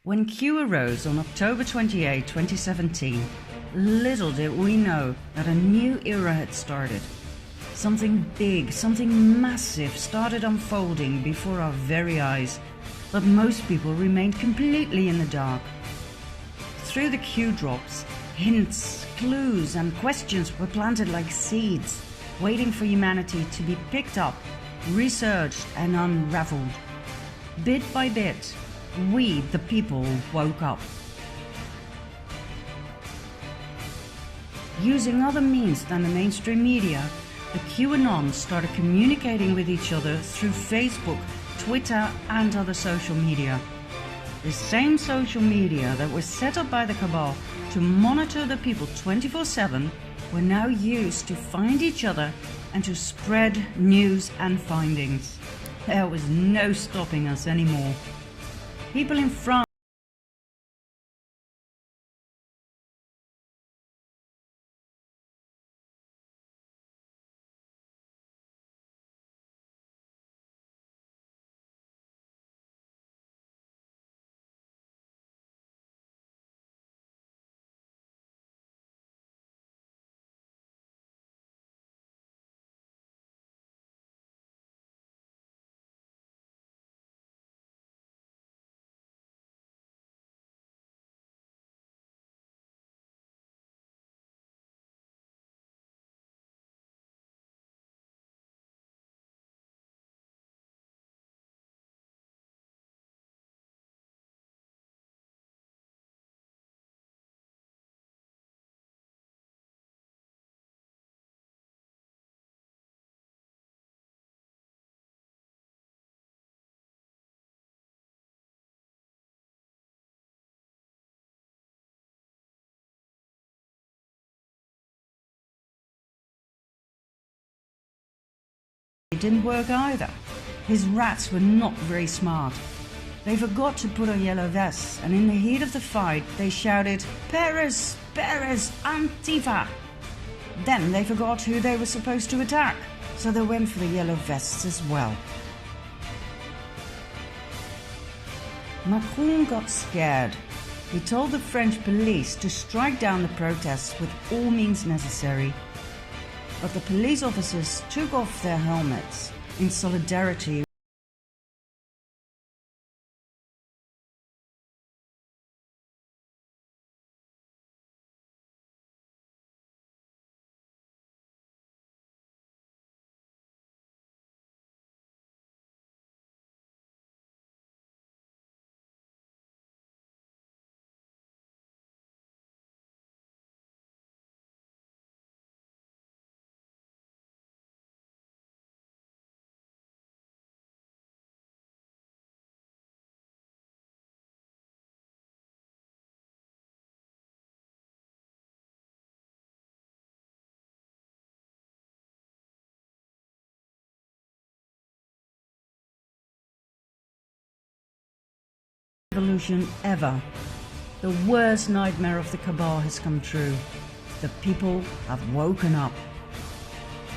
When Q arose on October 28, 2017, little did we know that a new era had started. Something big, something massive started unfolding before our very eyes, but most people remained completely in the dark. Through the Q drops, hints, clues, and questions were planted like seeds, waiting for humanity to be picked up, researched, and unraveled. Bit by bit, we, the people, woke up. Using other means than the mainstream media, the Anons started communicating with each other through Facebook, Twitter, and other social media. The same social media that was set up by the Cabal to monitor the people 24/7 were now used to find each other and to spread news and findings. There was no stopping us anymore. People in France it didn't work either. His rats were not very smart. They forgot to put on yellow vests, and in the heat of the fight, they shouted, "Paris! Paris! Antifa!" Then they forgot who they were supposed to attack, so they went for the yellow vests as well. Macron got scared. He told the French police to strike down the protests with all means necessary. But the police officers took off their helmets in solidarity. Revolution ever. The worst nightmare of the Cabal has come true. The people have woken up.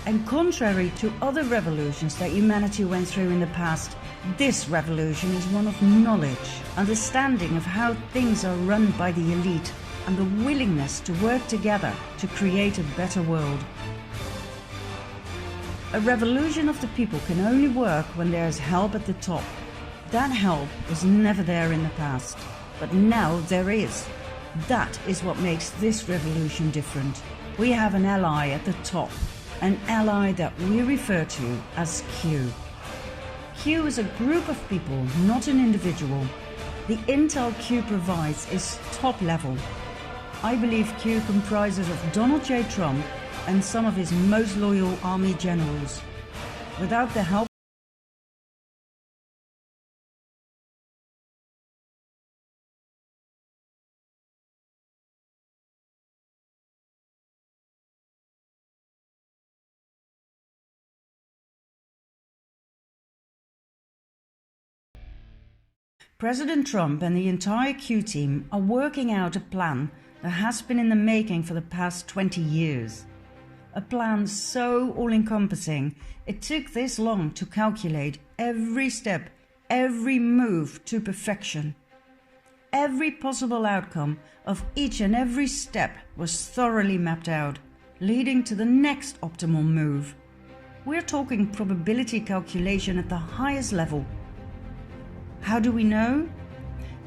And contrary to other revolutions that humanity went through in the past, this revolution is one of knowledge, understanding of how things are run by the elite, and the willingness to work together to create a better world. A revolution of the people can only work when there is help at the top. That help was never there in the past, but now there is. That is what makes this revolution different. We have an ally at the top, an ally that we refer to as Q. Q is a group of people, not an individual. The intel Q provides is top level. I believe Q comprises of Donald J. Trump and some of his most loyal army generals. Without the help President Trump and the entire Q team are working out a plan that has been in the making for the past 20 years. A plan so all-encompassing, it took this long to calculate every step, every move to perfection. every possible outcome of each and every step was thoroughly mapped out, leading to the next optimal move. We're talking probability calculation at the highest level. How do we know?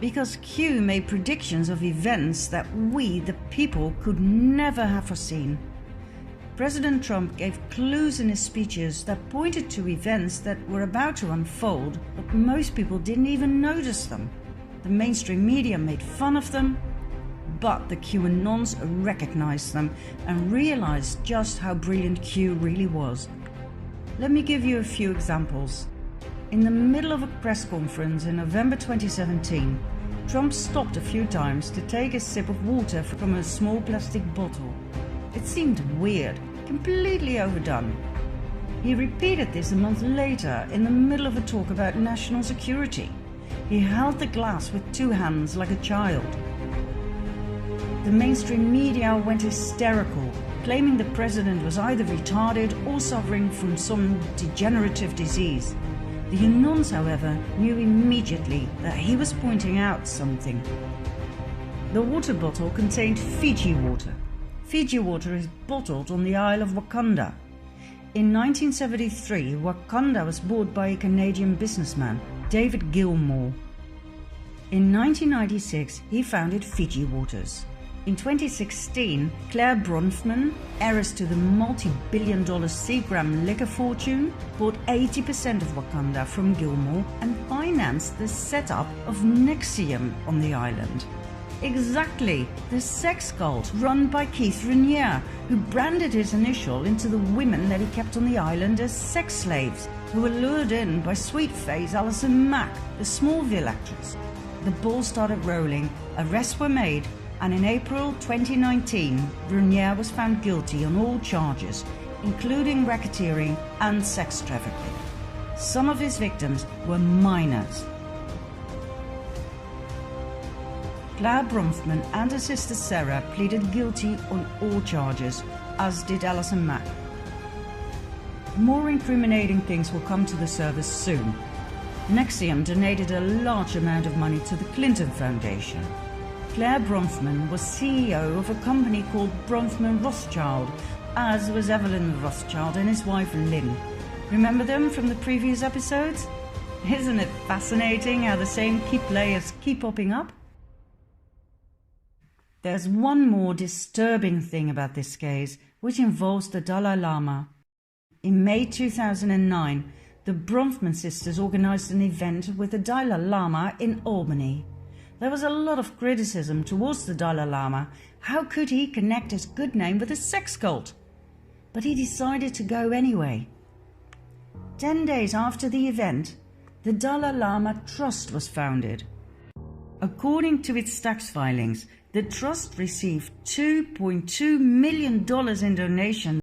Because Q made predictions of events that we, the people, could never have foreseen. President Trump gave clues in his speeches that pointed to events that were about to unfold, but most people didn't even notice them. The mainstream media made fun of them, but the QAnons recognized them and realized just how brilliant Q really was. Let me give you a few examples. In the middle of a press conference in November 2017, Trump stopped a few times to take a sip of water from a small plastic bottle. It seemed weird, completely overdone. He repeated this a month later in the middle of a talk about national security. He held the glass with two hands like a child. The mainstream media went hysterical, claiming the president was either retarded or suffering from some degenerative disease. The Anons, however, knew immediately that he was pointing out something. The water bottle contained Fiji water. Fiji water is bottled on the Isle of Wakanda. In 1973, Wakanda was bought by a Canadian businessman, David Gilmour. In 1996, he founded Fiji Waters. In 2016, Claire Bronfman, heiress to the multi-billion-dollar Seagram liquor fortune, bought 80% of Wakanda from Gilmour and financed the setup of NXIVM on the island. Exactly, the sex cult run by Keith Raniere, who branded his initial into the women that he kept on the island as sex slaves, who were lured in by sweet-faced Alison Mack, the Smallville actress. The ball started rolling, arrests were made, and in April 2019, Raniere was found guilty on all charges, including racketeering and sex trafficking. Some of his victims were minors. Claire Bronfman and her sister Sarah pleaded guilty on all charges, as did Alison Mack. More incriminating things will come to the surface soon. NXIVM donated a large amount of money to the Clinton Foundation. Claire Bronfman was CEO of a company called Bronfman Rothschild, as was Evelyn Rothschild and his wife Lynn. Remember them from the previous episodes? Isn't it fascinating how the same key players keep popping up? There's one more disturbing thing about this case, which involves the Dalai Lama. In May 2009, the Bronfman sisters organized an event with the Dalai Lama in Albany. There was a lot of criticism towards the Dalai Lama. How could he connect his good name with a sex cult? But he decided to go anyway. 10 days after the event, the Dalai Lama Trust was founded. According to its tax filings, the trust received $2.2 million in donations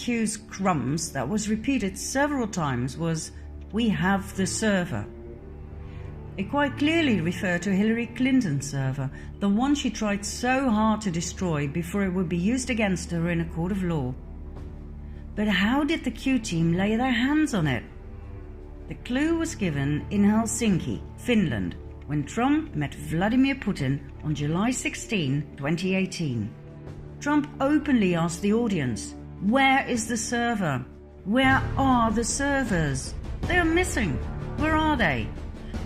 Q's crumbs that was repeated several times was, "We have the server." It quite clearly referred to Hillary Clinton's server, the one she tried so hard to destroy before it would be used against her in a court of law. But how did the Q team lay their hands on it? The clue was given in Helsinki, Finland, when Trump met Vladimir Putin on July 16, 2018. Trump openly asked the audience, "Where is the server? Where are the servers? They are missing. Where are they?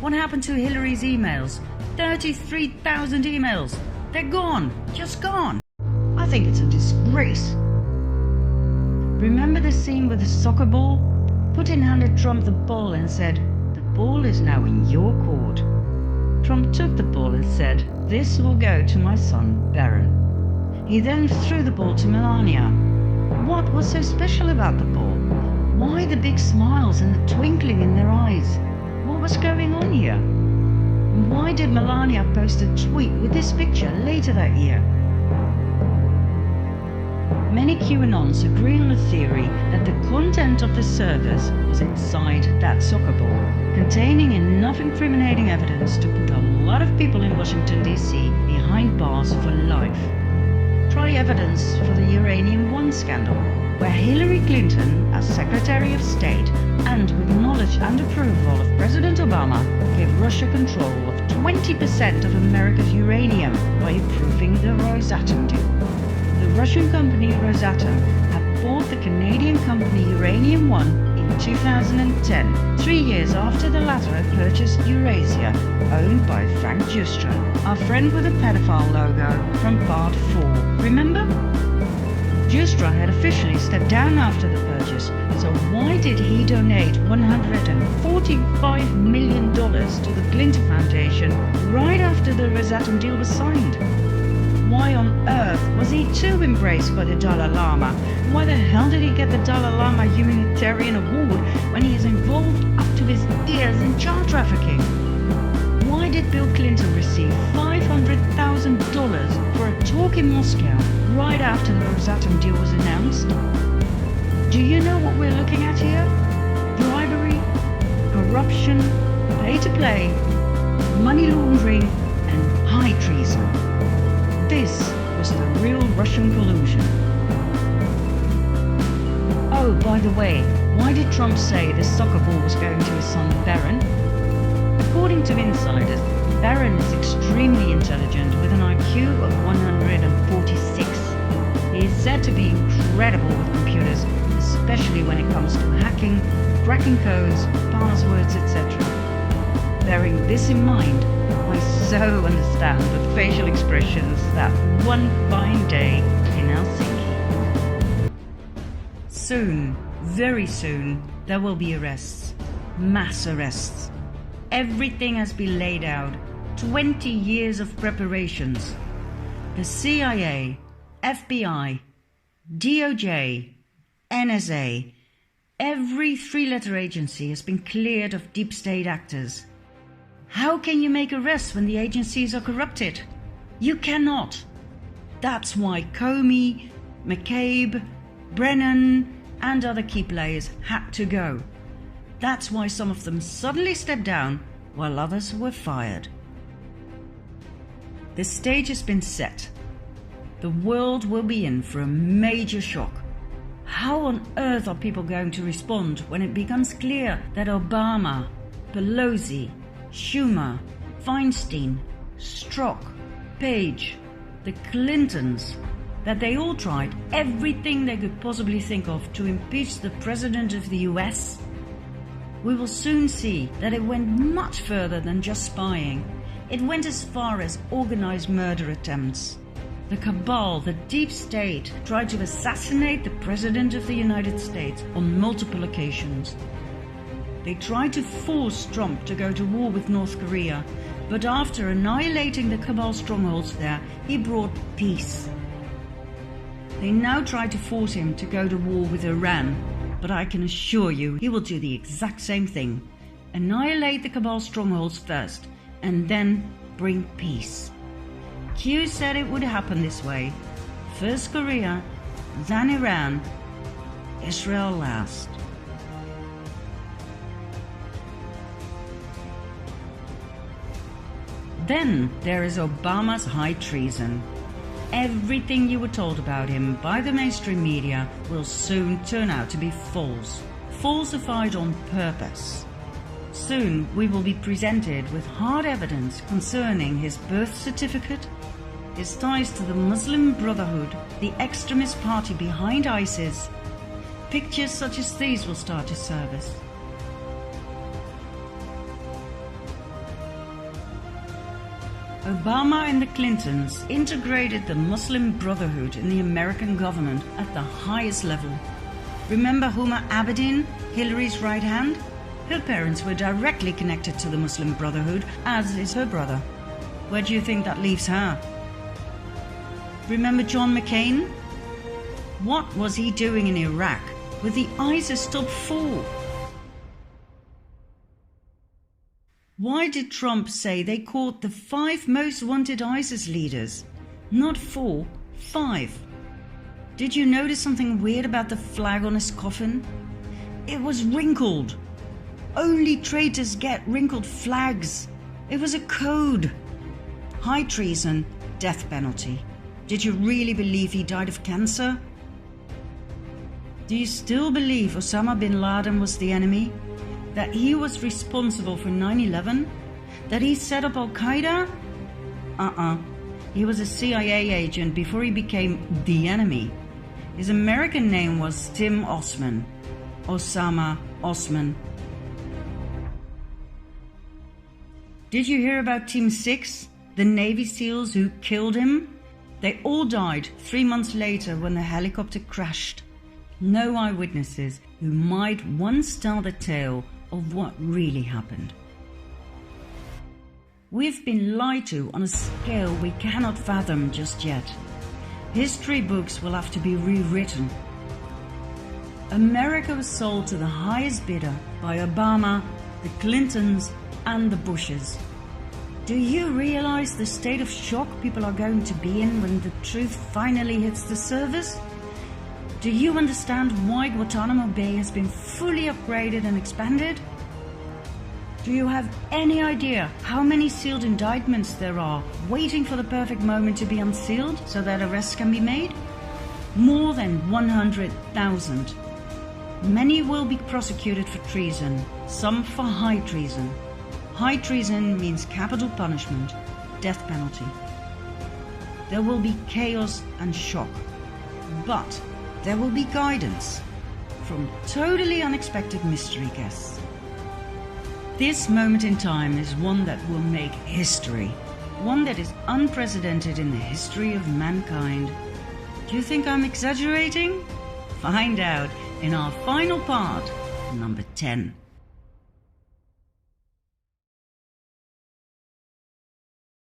What happened to Hillary's emails? 33,000 emails. They're gone. Just gone." I think it's a disgrace. Remember the scene with the soccer ball? Putin handed Trump the ball and said, "The ball is now in your court." Trump took the ball and said, "This will go to my son, Barron." He then threw the ball to Melania. What was so special about the ball? Why the big smiles and the twinkling in their eyes? What was going on here? Why did Melania post a tweet with this picture later that year? Many QAnons agree on the theory that the content of the servers was inside that soccer ball, containing enough incriminating evidence to put a lot of people in Washington, D.C. behind bars for life. Try evidence for the Uranium One scandal, where Hillary Clinton, as Secretary of State, and with knowledge and approval of President Obama, gave Russia control of 20% of America's uranium by approving the Rosatom deal. The Russian company Rosatom had bought the Canadian company Uranium One in 2010, 3 years after the latter had purchased Eurasia, owned by Frank Justra, our friend with a pedophile logo from Part 4. Remember? Justra had officially stepped down after the purchase, so why did he donate $145 million to the Clinton Foundation right after the Rosatom deal was signed? Why on earth was he too embraced by the Dalai Lama? Why the hell did he get the Dalai Lama Humanitarian Award when he is involved up to his ears in child trafficking? Why did Bill Clinton receive $500,000 for a talk in Moscow right after the Rosatom deal was announced? Do you know what we're looking at here? Bribery, corruption, pay-to-play, money laundering, and high treason. This was the real Russian collusion. Oh, by the way, why did Trump say the soccer ball was going to his son Barron? According to insiders, Barron is extremely intelligent with an IQ of 146. He is said to be incredible with computers, especially when it comes to hacking, cracking codes, passwords, etc. Bearing this in mind, I so understand the facial expressions that one fine day in Helsinki. Soon, very soon, there will be arrests. Mass arrests. Everything has been laid out. 20 years of preparations. The CIA, FBI, DOJ, NSA, every three-letter agency has been cleared of deep state actors. How can you make arrests when the agencies are corrupted? You cannot. That's why Comey, McCabe, Brennan, and other key players had to go. That's why some of them suddenly stepped down while others were fired. The stage has been set. The world will be in for a major shock. How on earth are people going to respond when it becomes clear that Obama, Pelosi, Schumer, Feinstein, Strzok, Page, the Clintons, that they all tried everything they could possibly think of to impeach the President of the US? We will soon see that it went much further than just spying. It went as far as organized murder attempts. The Cabal, the deep state, tried to assassinate the President of the United States on multiple occasions. They tried to force Trump to go to war with North Korea, but after annihilating the Cabal strongholds there, he brought peace. They now try to force him to go to war with Iran, but I can assure you he will do the exact same thing. Annihilate the Cabal strongholds first, and then bring peace. Q said it would happen this way. First Korea, then Iran, Israel last. Then there is Obama's high treason. Everything you were told about him by the mainstream media will soon turn out to be false, falsified on purpose. Soon we will be presented with hard evidence concerning his birth certificate, his ties to the Muslim Brotherhood, the extremist party behind ISIS. Pictures such as these will start to surface. Obama and the Clintons integrated the Muslim Brotherhood in the American government at the highest level. Remember Huma Abedin, Hillary's right hand? Her parents were directly connected to the Muslim Brotherhood, as is her brother. Where do you think that leaves her? Remember John McCain? What was he doing in Iraq with the ISIS top 4? Why did Trump say they caught the 5 most wanted ISIS leaders? Not 4, 5. Did you notice something weird about the flag on his coffin? It was wrinkled. Only traitors get wrinkled flags. It was a code. High treason, death penalty. Did you really believe he died of cancer? Do you still believe Osama bin Laden was the enemy? That he was responsible for 9/11? That he set up Al-Qaeda? He was a CIA agent before he became the enemy. His American name was Tim Osman. Osama Osman. Did you hear about Team 6, the Navy SEALs who killed him? They all died 3 months later when the helicopter crashed. No eyewitnesses who might once tell the tale of what really happened. We've been lied to on a scale we cannot fathom just yet. History books will have to be rewritten. America was sold to the highest bidder by Obama, the Clintons, and the Bushes. Do you realize the state of shock people are going to be in when the truth finally hits the surface? Do you understand why Guantanamo Bay has been fully upgraded and expanded? Do you have any idea how many sealed indictments there are waiting for the perfect moment to be unsealed so that arrests can be made? More than 100,000. Many will be prosecuted for treason, some for high treason. High treason means capital punishment, death penalty. There will be chaos and shock, but there will be guidance from totally unexpected mystery guests. This moment in time is one that will make history, one that is unprecedented in the history of mankind. Do you think I'm exaggerating? Find out in our final part, number 10.